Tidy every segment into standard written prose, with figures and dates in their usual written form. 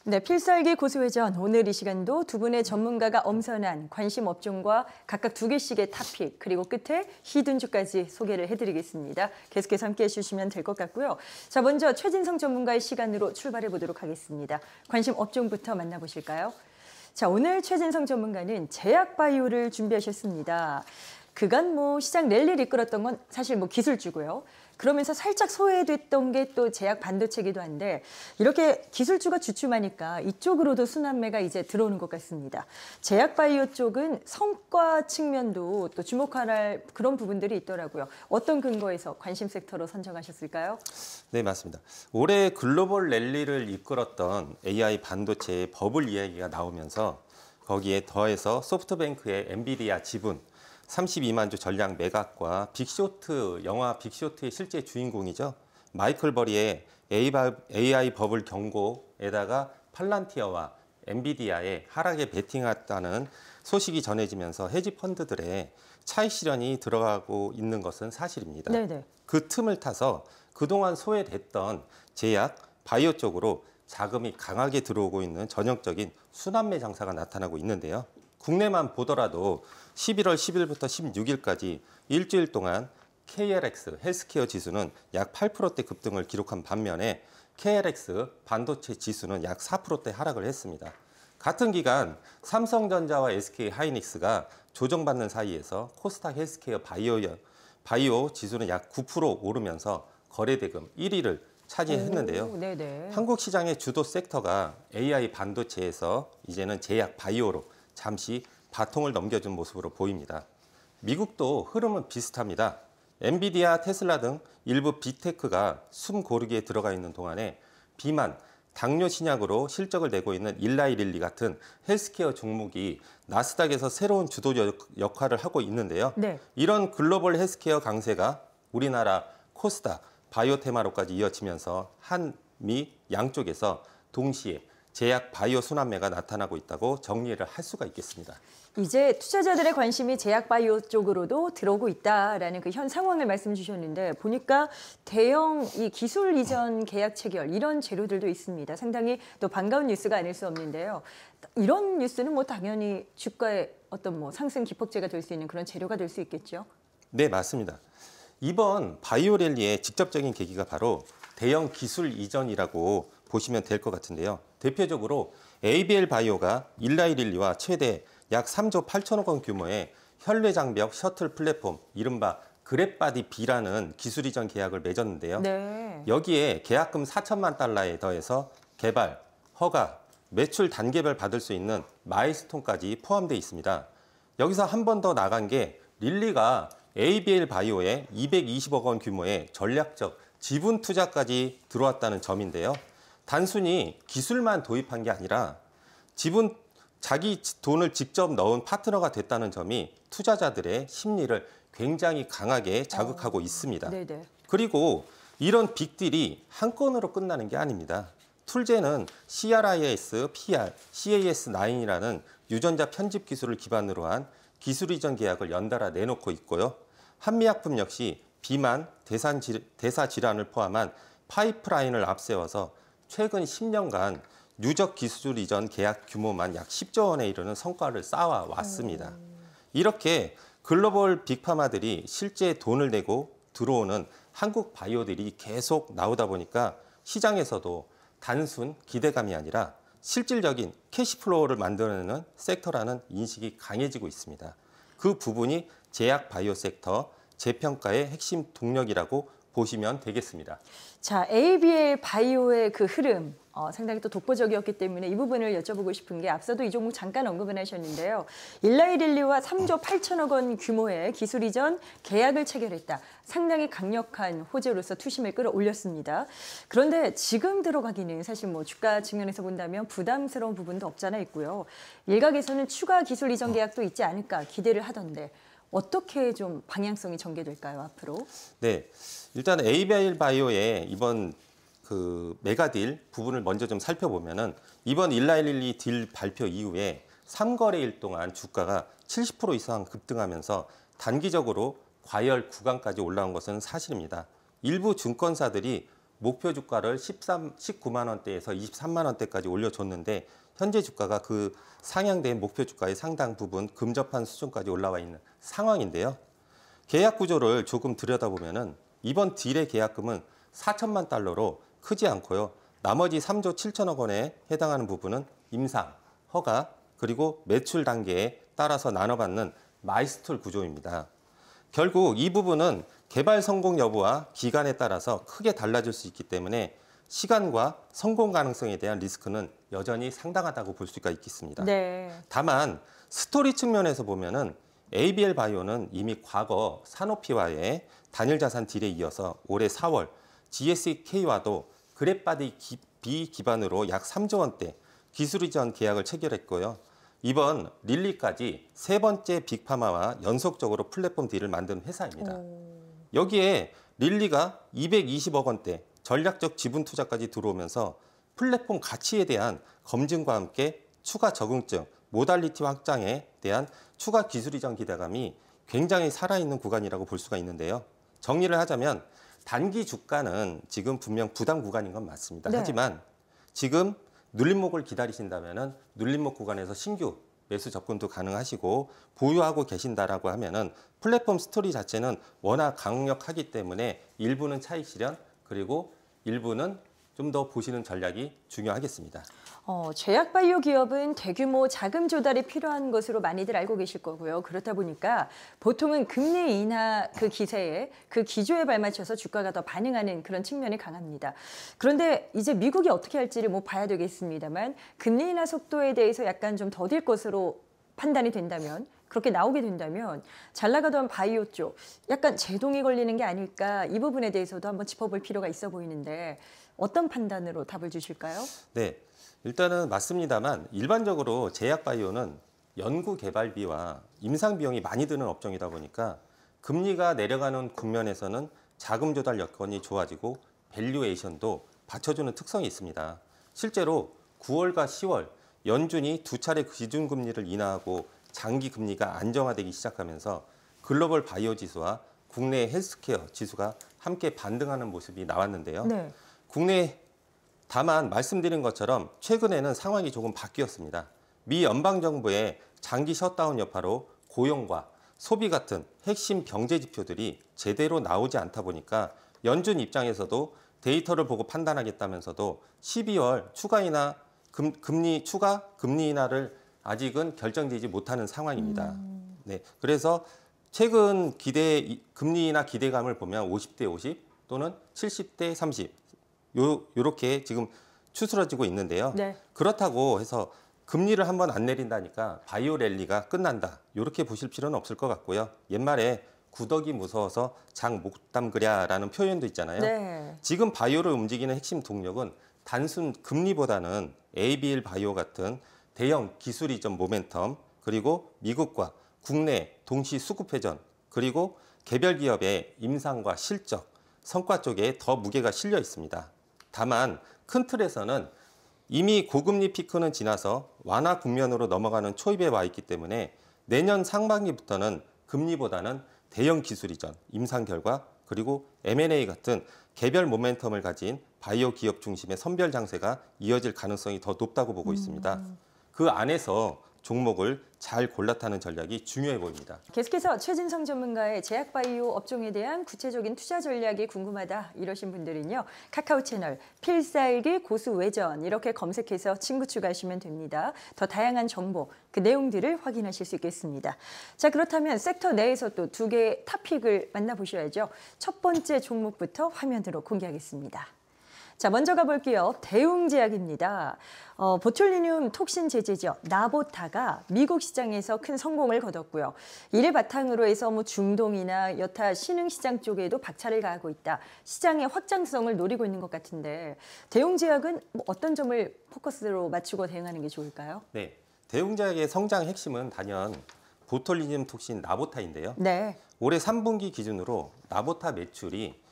네, 필살기 고수회전. 오늘 이 시간도 두 분의 전문가가 엄선한 관심 업종과 각각 두 개씩의 탑픽, 그리고 끝에 히든주까지 소개를 해드리겠습니다. 계속해서 함께해 주시면 될 것 같고요. 자, 먼저 최진성 전문가의 시간으로 출발해 보도록 하겠습니다. 관심 업종부터 만나보실까요? 자, 오늘 최진성 전문가는 제약바이오를 준비하셨습니다. 그간 시장 랠리를 이끌었던 건 사실 기술주고요. 그러면서 살짝 소외됐던 게 또 제약 반도체기도 한데 이렇게 기술주가 주춤하니까 이쪽으로도 순환매가 이제 들어오는 것 같습니다. 제약 바이오 쪽은 성과 측면도 또 주목할 그런 부분들이 있더라고요. 어떤 근거에서 관심 섹터로 선정하셨을까요? 네, 맞습니다. 올해 글로벌 랠리를 이끌었던 AI 반도체의 버블 이야기가 나오면서 거기에 더해서 소프트뱅크의 엔비디아 지분 32만 주 전략 매각과 빅쇼트, 영화 빅쇼트의 실제 주인공이죠. 마이클 버리의 AI 버블 경고에다가 팔란티어와 엔비디아의 하락에 베팅했다는 소식이 전해지면서 헤지 펀드들의 차익 실현이 들어가고 있는 것은 사실입니다. 네네. 그 틈을 타서 그동안 소외됐던 제약, 바이오 쪽으로 자금이 강하게 들어오고 있는 전형적인 순환매 장사가 나타나고 있는데요. 국내만 보더라도 11월 10일부터 16일까지 일주일 동안 KLX 헬스케어 지수는 약 8%대 급등을 기록한 반면에 KLX 반도체 지수는 약 4%대 하락을 했습니다. 같은 기간 삼성전자와 SK하이닉스가 조정받는 사이에서 코스닥 헬스케어 바이오 지수는 약 9% 오르면서 거래대금 1위를 차지했는데요. 네네. 한국 시장의 주도 섹터가 AI 반도체에서 이제는 제약 바이오로 잠시 바통을 넘겨준 모습으로 보입니다. 미국도 흐름은 비슷합니다. 엔비디아, 테슬라 등 일부 빅테크가 숨 고르기에 들어가 있는 동안에 비만, 당뇨 신약으로 실적을 내고 있는 일라이 릴리 같은 헬스케어 종목이 나스닥에서 새로운 주도 역할을 하고 있는데요. 네. 이런 글로벌 헬스케어 강세가 우리나라 코스닥, 바이오테마로까지 이어지면서 한미 양쪽에서 동시에 제약 바이오 순환매가 나타나고 있다고 정리를 할 수가 있겠습니다. 이제 투자자들의 관심이 제약 바이오 쪽으로도 들어오고 있다라는 그 현 상황을 말씀 주셨는데 보니까 대형 이 기술 이전 계약 체결 이런 재료들도 있습니다. 상당히 또 반가운 뉴스가 아닐 수 없는데요. 이런 뉴스는 당연히 주가의 어떤 상승 기폭제가 될 수 있는 그런 재료가 될 수 있겠죠. 네, 맞습니다. 이번 바이오 랠리의 직접적인 계기가 바로 대형 기술 이전이라고 보시면 될 것 같은데요. 대표적으로 ABL 바이오가 일라이 릴리와 최대 약 3조 8천억 원 규모의 혈뇌장벽 셔틀 플랫폼, 이른바 그랩바디 B라는 기술 이전 계약을 맺었는데요. 네. 여기에 계약금 4천만 달러에 더해서 개발, 허가, 매출 단계별 받을 수 있는 마일스톤까지 포함되어 있습니다. 여기서 한 번 더 나간 게 릴리가 ABL 바이오에 220억 원 규모의 전략적 지분 투자까지 들어왔다는 점인데요. 단순히 기술만 도입한 게 아니라 자기 돈을 직접 넣은 파트너가 됐다는 점이 투자자들의 심리를 굉장히 강하게 자극하고 있습니다. 네네. 그리고 이런 빅딜이 한 건으로 끝나는 게 아닙니다. 툴제는 CRIS, PR, CAS9이라는 유전자 편집 기술을 기반으로 한 기술 이전 계약을 연달아 내놓고 있고요. 한미약품 역시 비만, 대사 질환을 포함한 파이프라인을 앞세워서 최근 10년간 누적 기술 이전 계약 규모만 약 10조 원에 이르는 성과를 쌓아왔습니다. 이렇게 글로벌 빅파마들이 실제 돈을 내고 들어오는 한국 바이오들이 계속 나오다 보니까 시장에서도 단순 기대감이 아니라 실질적인 캐시플로우를 만들어내는 섹터라는 인식이 강해지고 있습니다. 그 부분이 제약 바이오 섹터 재평가의 핵심 동력이라고 보시면 되겠습니다. 자, ABL 바이오의 그 흐름 상당히 또 독보적이었기 때문에 이 부분을 여쭤보고 싶은 게 앞서도 이 종목 잠깐 언급을 하셨는데요. 일라이 릴리와 3조 8천억 원 규모의 기술 이전 계약을 체결했다. 상당히 강력한 호재로서 투심을 끌어올렸습니다. 그런데 지금 들어가기는 사실 주가 측면에서 본다면 부담스러운 부분도 없잖아 있고요. 일각에서는 추가 기술 이전 계약도 있지 않을까 기대를 하던데 어떻게 좀 방향성이 전개될까요, 앞으로? 네, 일단 ABL 바이오의 이번 그 메가딜 부분을 먼저 좀 살펴보면은 이번 일라이 릴리 딜 발표 이후에 3거래일 동안 주가가 70% 이상 급등하면서 단기적으로 과열 구간까지 올라온 것은 사실입니다. 일부 증권사들이 목표 주가를 19만 원대에서 23만 원대까지 올려줬는데 현재 주가가 그 상향된 목표 주가의 상당 부분 근접한 수준까지 올라와 있는 상황인데요. 계약 구조를 조금 들여다보면은 이번 딜의 계약금은 4천만 달러로 크지 않고요. 나머지 3조 7천억 원에 해당하는 부분은 임상, 허가, 그리고 매출 단계에 따라서 나눠받는 마이스톨 구조입니다. 결국 이 부분은 개발 성공 여부와 기간에 따라서 크게 달라질 수 있기 때문에 시간과 성공 가능성에 대한 리스크는 여전히 상당하다고 볼 수가 있겠습니다. 네. 다만 스토리 측면에서 보면은 ABL 바이오는 이미 과거 사노피와의 단일 자산 딜에 이어서 올해 4월 GSK와도 그랩바디 B 기반으로 약 3조 원대 기술 이전 계약을 체결했고요. 이번 릴리까지 세 번째 빅파마와 연속적으로 플랫폼 딜을 만든 회사입니다. 여기에 릴리가 220억 원대 전략적 지분 투자까지 들어오면서 플랫폼 가치에 대한 검증과 함께 추가 적응증, 모달리티 확장에 대한 추가 기술 이전 기대감이 굉장히 살아있는 구간이라고 볼 수가 있는데요. 정리를 하자면 단기 주가는 지금 분명 부담 구간인 건 맞습니다. 네. 하지만 지금 눌림목을 기다리신다면은 눌림목 구간에서 신규 매수 접근도 가능하시고 보유하고 계신다라고 하면은 플랫폼 스토리 자체는 워낙 강력하기 때문에 일부는 차익 실현 그리고 일부는 좀 더 보시는 전략이 중요하겠습니다. 제약바이오 기업은 대규모 자금 조달이 필요한 것으로 많이들 알고 계실 거고요. 그렇다 보니까 보통은 금리 인하 그 기세에 그 기조에 발맞춰서 주가가 더 반응하는 그런 측면이 강합니다. 그런데 이제 미국이 어떻게 할지를 봐야 되겠습니다만 금리 인하 속도에 대해서 약간 좀 더딜 것으로 판단이 된다면 그렇게 나오게 된다면 잘 나가던 바이오 쪽 약간 제동이 걸리는 게 아닐까 이 부분에 대해서도 한번 짚어볼 필요가 있어 보이는데 어떤 판단으로 답을 주실까요? 네, 일단은 맞습니다만 일반적으로 제약 바이오는 연구 개발비와 임상 비용이 많이 드는 업종이다 보니까 금리가 내려가는 국면에서는 자금 조달 여건이 좋아지고 밸류에이션도 받쳐주는 특성이 있습니다. 실제로 9월과 10월 연준이 두 차례 기준금리를 인하하고 장기 금리가 안정화되기 시작하면서 글로벌 바이오 지수와 국내 헬스케어 지수가 함께 반등하는 모습이 나왔는데요. 네. 국내 다만 말씀드린 것처럼 최근에는 상황이 조금 바뀌었습니다. 미 연방정부의 장기 셧다운 여파로 고용과 소비 같은 핵심 경제 지표들이 제대로 나오지 않다 보니까 연준 입장에서도 데이터를 보고 판단하겠다면서도 12월 추가 인하 추가 금리 인하를 아직은 결정되지 못하는 상황입니다. 네, 그래서 최근 금리 인하 기대감을 보면 50대 50 또는 70대 30 요렇게 지금 추스러지고 있는데요. 네. 그렇다고 해서 금리를 한번 안 내린다니까 바이오 랠리가 끝난다. 이렇게 보실 필요는 없을 것 같고요. 옛말에 구더기 무서워서 장 못 담그랴라는 표현도 있잖아요. 네. 지금 바이오를 움직이는 핵심 동력은 단순 금리보다는 ABL 바이오 같은 대형 기술 이전 모멘텀 그리고 미국과 국내 동시 수급 회전 그리고 개별 기업의 임상과 실적, 성과 쪽에 더 무게가 실려 있습니다. 다만 큰 틀에서는 이미 고금리 피크는 지나서 완화 국면으로 넘어가는 초입에 와 있기 때문에 내년 상반기부터는 금리보다는 대형 기술 이전, 임상 결과 그리고 M&A 같은 개별 모멘텀을 가진 바이오 기업 중심의 선별 장세가 이어질 가능성이 더 높다고 보고 있습니다. 그 안에서 종목을 잘 골라타는 전략이 중요해 보입니다. 계속해서 최진성 전문가의 제약바이오 업종에 대한 구체적인 투자 전략이 궁금하다 이러신 분들은요. 카카오 채널 필살기 고수외전 이렇게 검색해서 친구 추가하시면 됩니다. 더 다양한 정보, 그 내용들을 확인하실 수 있겠습니다. 자, 그렇다면 섹터 내에서 또 두 개의 탑픽을 만나보셔야죠. 첫 번째 종목부터 화면으로 공개하겠습니다. 자, 먼저 가볼게요. 대웅제약입니다. 보툴리늄 톡신 제제죠. 나보타가 미국 시장에서 큰 성공을 거뒀고요. 이를 바탕으로 해서 중동이나 여타 신흥 시장 쪽에도 박차를 가하고 있다. 시장의 확장성을 노리고 있는 것 같은데 대웅제약은 어떤 점을 포커스로 맞추고 대응하는 게 좋을까요? 네, 대웅제약의 성장 핵심은 단연 보툴리늄 톡신 나보타인데요. 네. 올해 3분기 기준으로 나보타 매출이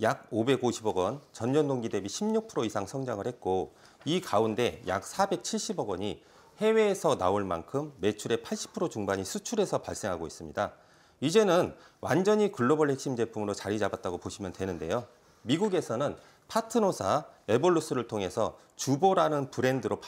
약 550억 원, 전년 동기 대비 16% 이상 성장을 했고 이 가운데 약 470억 원이 해외에서 나올 만큼 매출의 80% 중반이 수출에서 발생하고 있습니다. 이제는 완전히 글로벌 핵심 제품으로 자리 잡았다고 보시면 되는데요. 미국에서는 파트너사 에볼루스를 통해서 주보라는 브랜드로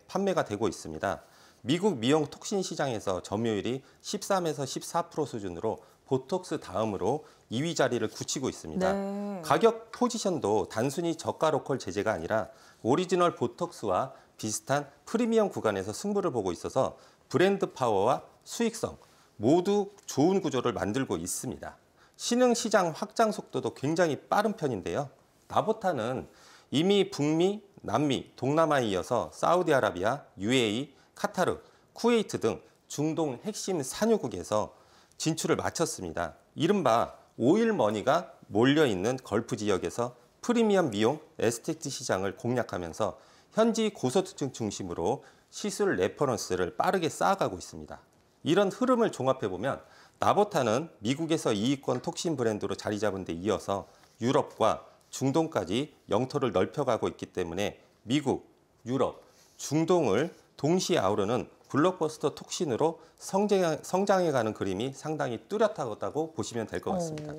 판매가 되고 있습니다. 미국 미용 톡신 시장에서 점유율이 13에서 14% 수준으로 보톡스 다음으로 2위 자리를 굳히고 있습니다. 네. 가격 포지션도 단순히 저가 로컬 제재가 아니라 오리지널 보톡스와 비슷한 프리미엄 구간에서 승부를 보고 있어서 브랜드 파워와 수익성 모두 좋은 구조를 만들고 있습니다. 신흥 시장 확장 속도도 굉장히 빠른 편인데요. 나보타는 이미 북미, 남미, 동남아에 이어서 사우디아라비아, UAE, 카타르, 쿠웨이트 등 중동 핵심 산유국에서 진출을 마쳤습니다. 이른바 오일머니가 몰려있는 걸프 지역에서 프리미엄 미용, 에스테틱 시장을 공략하면서 현지 고소득층 중심으로 시술 레퍼런스를 빠르게 쌓아가고 있습니다. 이런 흐름을 종합해보면 나보타는 미국에서 이익권 톡신 브랜드로 자리 잡은 데 이어서 유럽과 중동까지 영토를 넓혀가고 있기 때문에 미국, 유럽, 중동을 동시에 아우르는 블록버스터 톡신으로 성장해가는 그림이 상당히 뚜렷하다고 보시면 될 것 같습니다.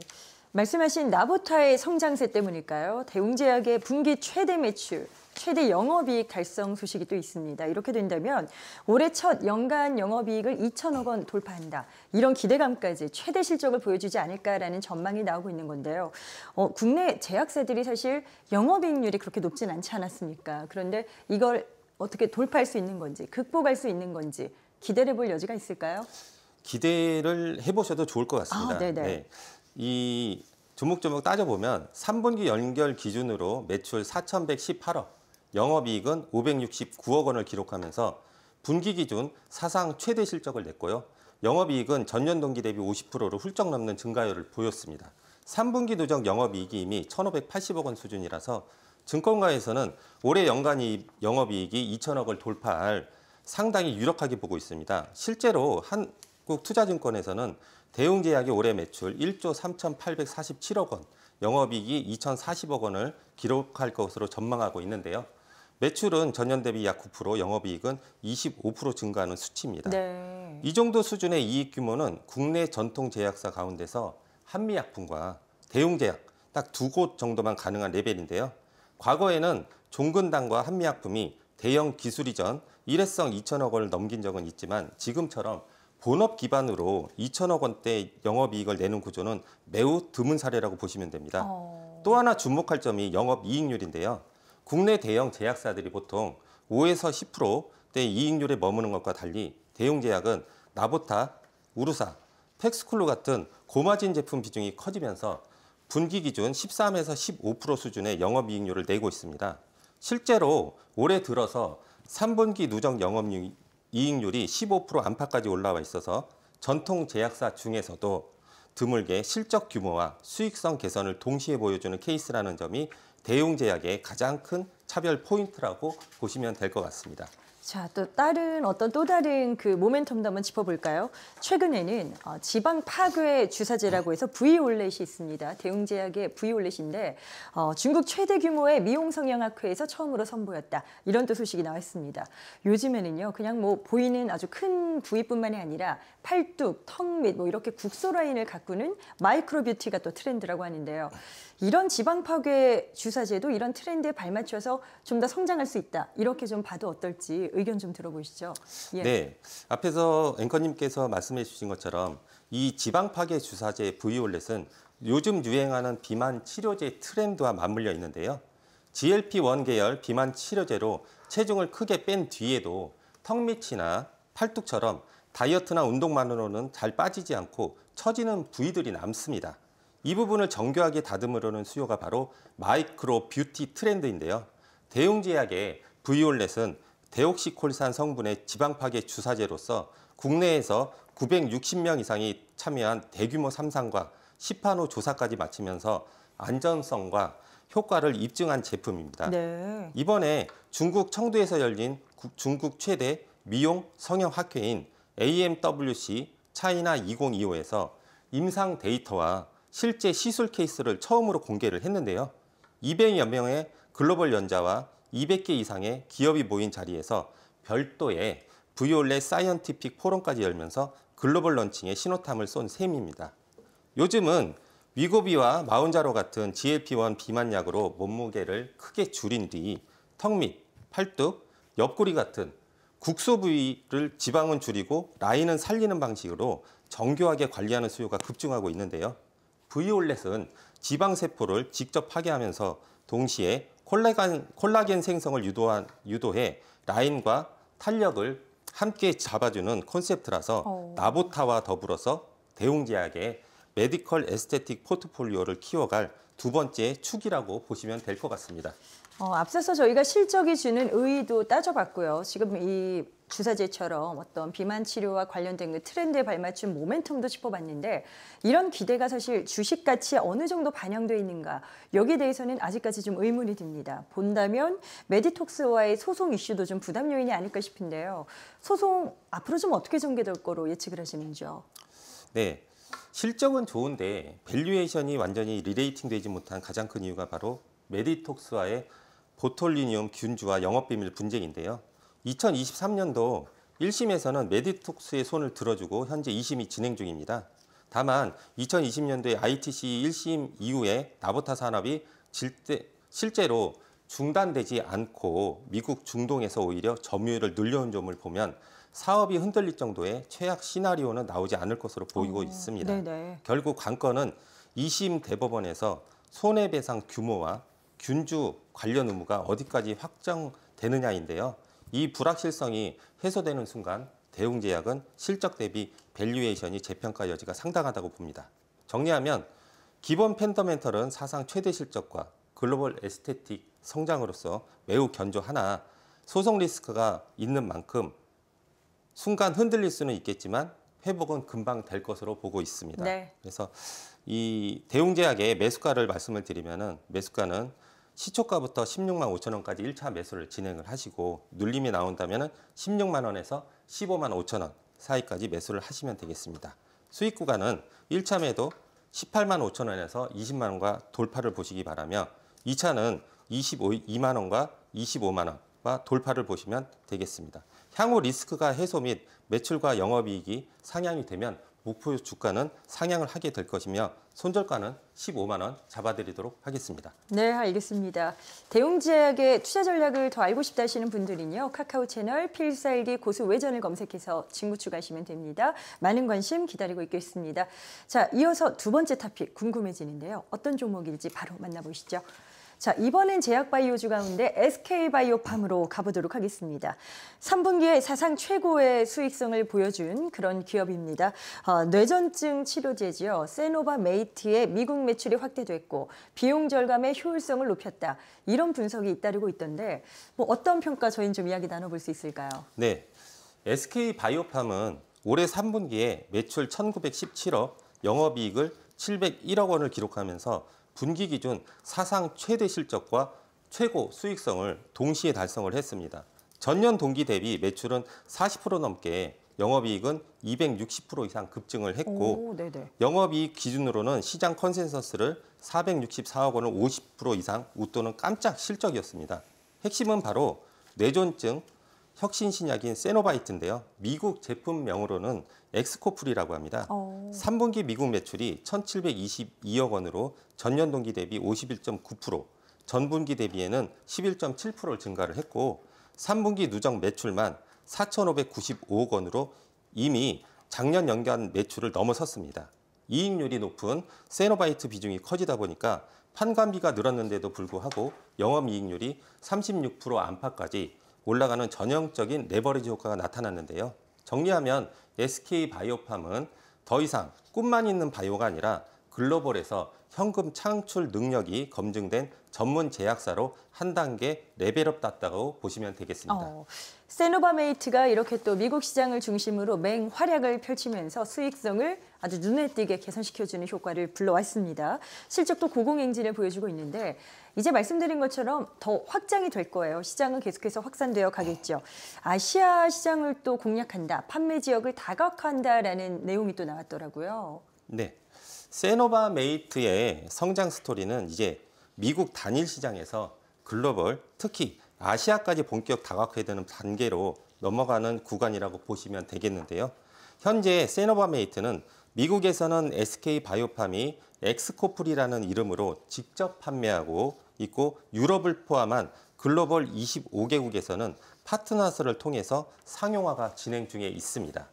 말씀하신 나보타의 성장세 때문일까요? 대웅제약의 분기 최대 매출, 최대 영업이익 달성 소식이 또 있습니다. 이렇게 된다면 올해 첫 연간 영업이익을 2천억 원 돌파한다. 이런 기대감까지 최대 실적을 보여주지 않을까라는 전망이 나오고 있는 건데요. 국내 제약사들이 사실 영업이익률이 그렇게 높진 않지 않았습니까? 그런데 이걸 어떻게 돌파할 수 있는 건지, 극복할 수 있는 건지 기대를 해볼 여지가 있을까요? 기대를 해보셔도 좋을 것 같습니다. 네네. 네. 이 조목조목 따져보면 3분기 연결 기준으로 매출 4,118억, 영업이익은 569억 원을 기록하면서 분기 기준 사상 최대 실적을 냈고요. 영업이익은 전년 동기 대비 50%로 훌쩍 넘는 증가율을 보였습니다. 3분기 누적 영업이익이 이미 1,580억 원 수준이라서 증권가에서는 올해 연간 영업이익이 2천억을 돌파할 상당히 유력하게 보고 있습니다. 실제로 한국투자증권에서는 대웅제약의 올해 매출 1조 3,847억 원, 영업이익이 2,040억 원을 기록할 것으로 전망하고 있는데요. 매출은 전년 대비 약 9%, 영업이익은 25% 증가하는 수치입니다. 네. 이 정도 수준의 이익 규모는 국내 전통 제약사 가운데서 한미약품과 대웅제약 딱 두 곳 정도만 가능한 레벨인데요. 과거에는 종근당과 한미약품이 대형 기술 이전 일회성 2천억 원을 넘긴 적은 있지만 지금처럼 본업 기반으로 2천억 원대 영업이익을 내는 구조는 매우 드문 사례라고 보시면 됩니다. 또 하나 주목할 점이 영업이익률인데요. 국내 대형 제약사들이 보통 5에서 10%대 이익률에 머무는 것과 달리 대웅제약은 나보타, 우루사, 팩스쿨루 같은 고마진 제품 비중이 커지면서 분기 기준 13에서 15% 수준의 영업이익률을 내고 있습니다. 실제로 올해 들어서 3분기 누적 영업이익률이 15% 안팎까지 올라와 있어서 전통 제약사 중에서도 드물게 실적 규모와 수익성 개선을 동시에 보여주는 케이스라는 점이 대웅제약의 가장 큰 차별 포인트라고 보시면 될 것 같습니다. 자, 또 다른 그 모멘텀도 한번 짚어볼까요? 최근에는 지방 파괴 주사제라고 해서 V올렛이 있습니다. 대웅제약의 V올렛인데 중국 최대 규모의 미용 성형학회에서 처음으로 선보였다. 이런 또 소식이 나왔습니다. 요즘에는요, 그냥 뭐 보이는 아주 큰 부위뿐만이 아니라 팔뚝, 턱 및 뭐 이렇게 국소 라인을 가꾸는 마이크로 뷰티가 또 트렌드라고 하는데요. 이런 지방 파괴 주사제도 이런 트렌드에 발맞춰서 좀 더 성장할 수 있다. 이렇게 좀 봐도 어떨지 의견 좀 들어보시죠. 예. 네, 앞에서 앵커님께서 말씀해 주신 것처럼 이 지방 파괴 주사제 V올렛은 요즘 유행하는 비만 치료제 트렌드와 맞물려 있는데요. GLP-1 계열 비만 치료제로 체중을 크게 뺀 뒤에도 턱 밑이나 팔뚝처럼 다이어트나 운동만으로는 잘 빠지지 않고 처지는 부위들이 남습니다. 이 부분을 정교하게 다듬으려는 수요가 바로 마이크로 뷰티 트렌드인데요. 대웅제약의 V올렛은 데옥시콜산 성분의 지방 파괴 주사제로서 국내에서 960명 이상이 참여한 대규모 삼상과 시판후 조사까지 마치면서 안전성과 효과를 입증한 제품입니다. 네. 이번에 중국 청두에서 열린 중국 최대 미용 성형학회인 AMWC 차이나 2025에서 임상 데이터와 실제 시술 케이스를 처음으로 공개를 했는데요. 200여 명의 글로벌 연자와 200개 이상의 기업이 모인 자리에서 별도의 V올렛 사이언티픽 포럼까지 열면서 글로벌 런칭에 신호탄을 쏜 셈입니다. 요즘은 위고비와 마운자로 같은 GLP-1 비만 약으로 몸무게를 크게 줄인 뒤 턱 밑, 팔뚝, 옆구리 같은 국소 부위를 지방은 줄이고 라인은 살리는 방식으로 정교하게 관리하는 수요가 급증하고 있는데요. 브이올렛은 지방세포를 직접 파괴하면서 동시에 콜라겐 생성을 유도해 라인과 탄력을 함께 잡아주는 콘셉트라서 나보타와 더불어서 대웅제약의 메디컬 에스테틱 포트폴리오를 키워갈 두 번째 축이라고 보시면 될 것 같습니다. 앞서서 저희가 실적이 주는 의의도 따져봤고요. 지금 이 주사제처럼 어떤 비만 치료와 관련된 그 트렌드에 발맞춘 모멘텀도 짚어봤는데 이런 기대가 사실 주식 가치에 어느 정도 반영돼 있는가 여기에 대해서는 아직까지 좀 의문이 듭니다. 본다면 메디톡스와의 소송 이슈도 좀 부담 요인이 아닐까 싶은데요. 소송 앞으로 좀 어떻게 전개될 거로 예측을 하시는지요? 네, 실적은 좋은데 밸류에이션이 완전히 리레이팅 되지 못한 가장 큰 이유가 바로 메디톡스와의 보톨리늄 균주와 영업비밀 분쟁인데요. 2023년도 1심에서는 메디톡스의 손을 들어주고 현재 2심이 진행 중입니다. 다만 2020년도에 ITC 1심 이후에 나보타 산업이 실제로 중단되지 않고 미국 중동에서 오히려 점유율을 늘려온 점을 보면 사업이 흔들릴 정도의 최악 시나리오는 나오지 않을 것으로 보이고 있습니다. 네네. 결국 관건은 2심 대법원에서 손해배상 규모와 균주 관련 의무가 어디까지 확정되느냐인데요. 이 불확실성이 해소되는 순간 대웅제약은 실적 대비 밸류에이션이 재평가 여지가 상당하다고 봅니다. 정리하면 기본 펀더멘털은 사상 최대 실적과 글로벌 에스테틱 성장으로서 매우 견조하나 소송 리스크가 있는 만큼 순간 흔들릴 수는 있겠지만 회복은 금방 될 것으로 보고 있습니다. 네. 그래서 이 대웅제약의 매수가를 말씀을 드리면은 매수가는 시초가부터 16만 5천 원까지 1차 매수를 진행을 하시고 눌림이 나온다면 16만 원에서 15만 5천 원 사이까지 매수를 하시면 되겠습니다. 수익 구간은 1차 매도 18만 5천 원에서 20만 원과 돌파를 보시기 바라며 2차는 22만 원과 25만 원과 돌파를 보시면 되겠습니다. 향후 리스크가 해소 및 매출과 영업이익이 상향이 되면 목표 주가는 상향을 하게 될 것이며 손절가는 15만 원 잡아드리도록 하겠습니다. 네, 알겠습니다. 대웅제약의 투자 전략을 더 알고 싶다 하시는 분들은요. 카카오 채널 필살기 고수 외전을 검색해서 친구 추가하시면 됩니다. 많은 관심 기다리고 있겠습니다. 자, 이어서 두 번째 토픽 궁금해지는데요. 어떤 종목일지 바로 만나보시죠. 자, 이번엔 제약바이오주 가운데 SK바이오팜으로 가보도록 하겠습니다. 3분기에 사상 최고의 수익성을 보여준 그런 기업입니다. 뇌전증 치료제지요. 세노바메이트의 미국 매출이 확대됐고 비용 절감의 효율성을 높였다. 이런 분석이 잇따르고 있던데 뭐 어떤 평가 저희는 좀 이야기 나눠볼 수 있을까요? 네, SK바이오팜은 올해 3분기에 매출 1917억, 영업이익을 701억 원을 기록하면서 분기 기준 사상 최대 실적과 최고 수익성을 동시에 달성을 했습니다. 전년 동기 대비 매출은 40% 넘게 영업이익은 260% 이상 급증을 했고 영업이익 기준으로는 시장 컨센서스를 464억 원을 50% 이상 웃도는 깜짝 실적이었습니다. 핵심은 바로 뇌존증 혁신 신약인 세노바이트인데요. 미국 제품명으로는 엑스코플이라고 합니다. 3분기 미국 매출이 1,722억 원으로 전년 동기 대비 51.9%, 전분기 대비에는 11.7% 증가를 했고 3분기 누적 매출만 4,595억 원으로 이미 작년 연간 매출을 넘어섰습니다. 이익률이 높은 세노바이트 비중이 커지다 보니까 판관비가 늘었는데도 불구하고 영업이익률이 36% 안팎까지 올라가는 전형적인 레버리지 효과가 나타났는데요. 정리하면 SK바이오팜은 더 이상 꿈만 있는 바이오가 아니라 글로벌에서 현금 창출 능력이 검증된 전문 제약사로 한 단계 레벨업 땄다고 보시면 되겠습니다. 세노바메이트가 이렇게 또 미국 시장을 중심으로 맹활약을 펼치면서 수익성을 아주 눈에 띄게 개선시켜주는 효과를 불러왔습니다. 실적도 고공행진을 보여주고 있는데 이제 말씀드린 것처럼 더 확장이 될 거예요. 시장은 계속해서 확산되어 가겠죠. 아시아 시장을 또 공략한다, 판매 지역을 다각화한다라는 내용이 또 나왔더라고요. 네, 세노바메이트의 성장 스토리는 이제 미국 단일 시장에서 글로벌, 특히 아시아까지 본격 다각화되는 단계로 넘어가는 구간이라고 보시면 되겠는데요. 현재 세노바메이트는 미국에서는 SK 바이오팜이 엑스코플이라는 이름으로 직접 판매하고 있고 유럽을 포함한 글로벌 25개국에서는 파트너사를 통해서 상용화가 진행 중에 있습니다.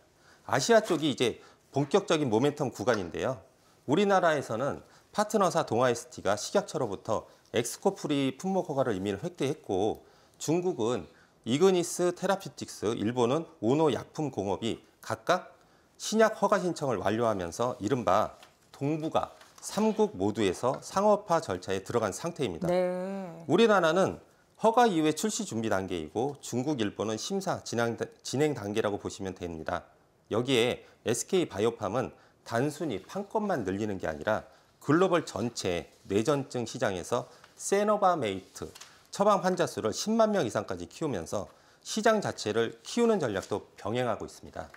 아시아 쪽이 이제 본격적인 모멘텀 구간인데요. 우리나라에서는 파트너사 동아ST가 식약처로부터 엑스코플이 품목 허가를 이미 획득했고 중국은 이그니스 테라퓨틱스, 일본은 오노 약품공업이 각각 신약 허가 신청을 완료하면서 이른바 동북아 3국 모두에서 상업화 절차에 들어간 상태입니다. 네. 우리나라는 허가 이후에 출시 준비 단계이고 중국, 일본은 심사 진행 단계라고 보시면 됩니다. 여기에 SK 바이오팜은 단순히 판권만 늘리는 게 아니라 글로벌 전체 뇌전증 시장에서 세노바메이트 처방 환자 수를 10만 명 이상까지 키우면서 시장 자체를 키우는 전략도 병행하고 있습니다.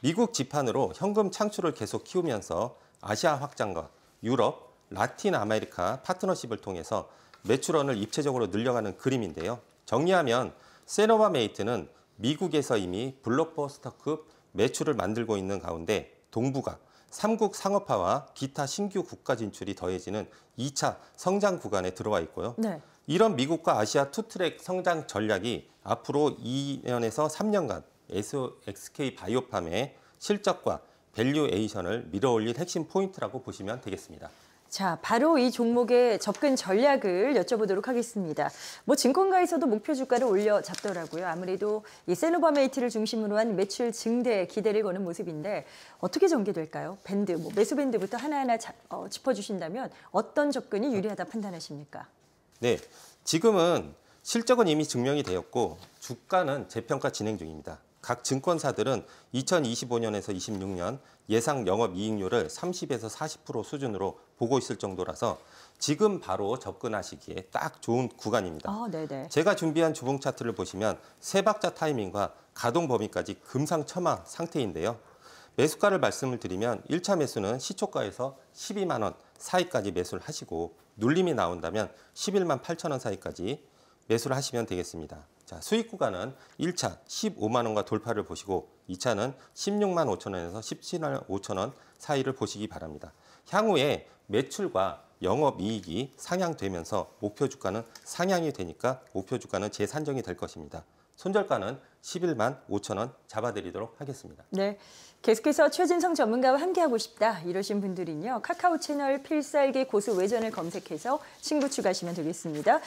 미국 지판으로 현금 창출을 계속 키우면서 아시아 확장과 유럽, 라틴 아메리카 파트너십을 통해서 매출원을 입체적으로 늘려가는 그림인데요. 정리하면 세노바메이트는 미국에서 이미 블록버스터급 매출을 만들고 있는 가운데 동북아, 3국 상업화와 기타 신규 국가 진출이 더해지는 2차 성장 구간에 들어와 있고요. 네. 이런 미국과 아시아 투트랙 성장 전략이 앞으로 2년에서 3년간 SK 바이오팜의 실적과 밸류에이션을 밀어올릴 핵심 포인트라고 보시면 되겠습니다. 자, 바로 이 종목의 접근 전략을 여쭤보도록 하겠습니다. 뭐 증권가에서도 목표 주가를 올려 잡더라고요. 아무래도 이 세노바메이트를 중심으로 한 매출 증대에 기대를 거는 모습인데 어떻게 전개될까요? 밴드, 뭐 매수 밴드부터 하나하나 짚어주신다면 어떤 접근이 유리하다 판단하십니까? 네, 지금은 실적은 이미 증명이 되었고 주가는 재평가 진행 중입니다. 각 증권사들은 2025년에서 26년 예상 영업이익률을 30에서 40% 수준으로 보고 있을 정도라서 지금 바로 접근하시기에 딱 좋은 구간입니다. 네네. 제가 준비한 주봉 차트를 보시면 세 박자 타이밍과 가동 범위까지 금상첨화 상태인데요. 매수가를 말씀을 드리면 1차 매수는 시초가에서 12만 원 사이까지 매수를 하시고 눌림이 나온다면 11만 8천 원 사이까지 매수를 하시면 되겠습니다. 자, 수익 구간은 1차 15만 원과 돌파를 보시고 2차는 16만 5천 원에서 17만 5천 원 사이를 보시기 바랍니다. 향후에 매출과 영업이익이 상향되면서 목표 주가는 상향이 되니까 목표 주가는 재산정이 될 것입니다. 손절가는 11만 5천 원 잡아드리도록 하겠습니다. 네, 계속해서 최진성 전문가와 함께하고 싶다 이러신 분들은요. 카카오 채널 필살기 고수 외전을 검색해서 친구 추가하시면 되겠습니다.